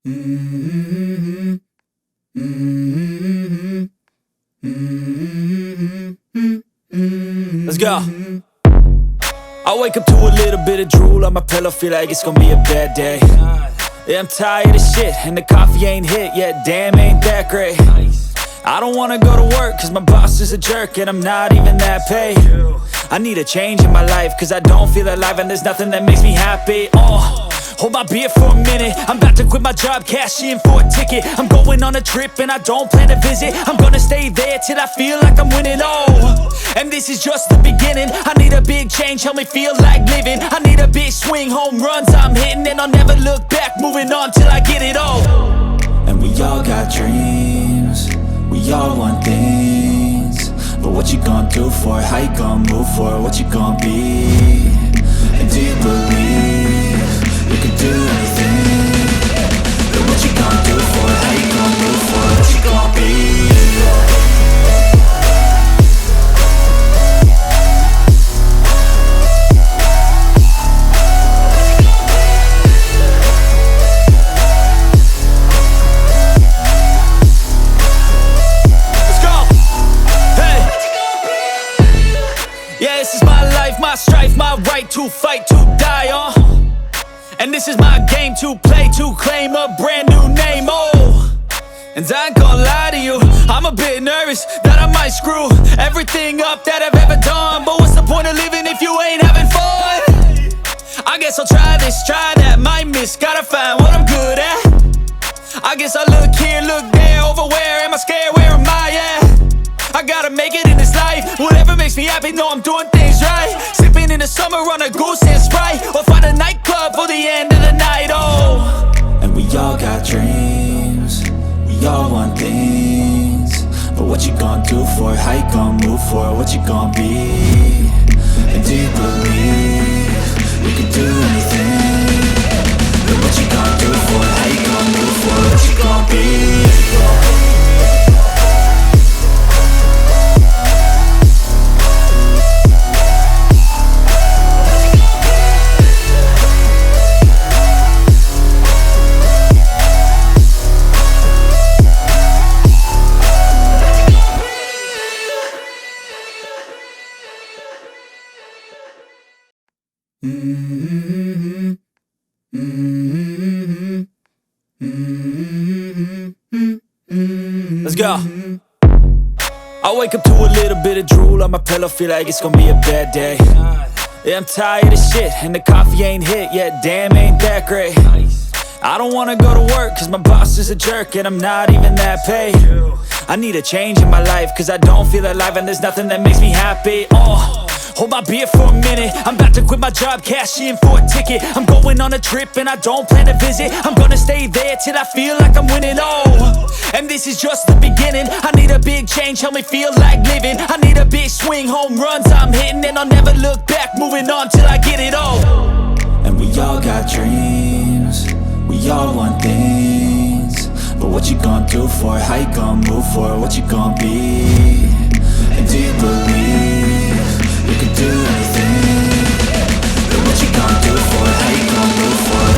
Let's go. I wake up to a little bit of drool on my pillow, feel like it's gonna be a bad day. Yeah, I'm tired of shit, and the coffee ain't hit yet, damn, ain't that great. I don't wanna go to work, cause my boss is a jerk, and I'm not even that paid. I need a change in my life, cause I don't feel alive, and there's nothing that makes me happy. Hold my beer for a minute, I'm about to quit my job, cash in for a ticket. I'm going on a trip and I don't plan to visit. I'm gonna stay there till I feel like I'm winning, and this is just the beginning. I need a big change, help me feel like living. I need a big swing, home runs I'm hitting, and I'll never look back, moving on till I get it all. And we all got dreams, we all want things, but what you gonna do for it? How you gonna move for it? What you gonna be? And do you believe you can do anything? But what you gonna do for it? How you gonna move for it? What you gonna be? My strife, my right to fight, to die on. And this is my game to play, to claim a brand new name, And I ain't gonna lie to you, I'm a bit nervous that I might screw everything up that I've ever done. But what's the point of living if you ain't having fun? I guess I'll try this, try that, might miss, gotta find what I'm good at. I guess I look here, look there, over where am I scared, where am I at? I gotta make it in this life, whatever makes me happy, know I'm doing things right. Sipping in the summer on a goose and Sprite, or find a nightclub for the end of the night, And we all got dreams, we all want things, but what you gonna do for it? How you gonna move for it? What you gonna be? And do you believe you can do anything? But what you gonna do for it? How you gonna move for it? What you gonna be? Let's go. I wake up to a little bit of drool on my pillow, feel like it's gonna be a bad day. Yeah, I'm tired of shit, and the coffee ain't hit yet, damn, ain't that great. I don't wanna go to work, cause my boss is a jerk, and I'm not even that paid. I need a change in my life, cause I don't feel alive, and there's nothing that makes me happy. Hold my beer for a minute, I'm about to quit my job, cash in for a ticket. I'm going on a trip and I don't plan to visit. I'm gonna stay there till I feel like I'm winning, and this is just the beginning. I need a big change, help me feel like living. I need a big swing, home runs I'm hitting, and I'll never look back, moving on till I get it all. And we all got dreams, we all want things, but what you gonna do for it? How you gonna move for it? What you gonna be? And do you believe you can do anything? But what you gonna do for it? How you gonna move for it?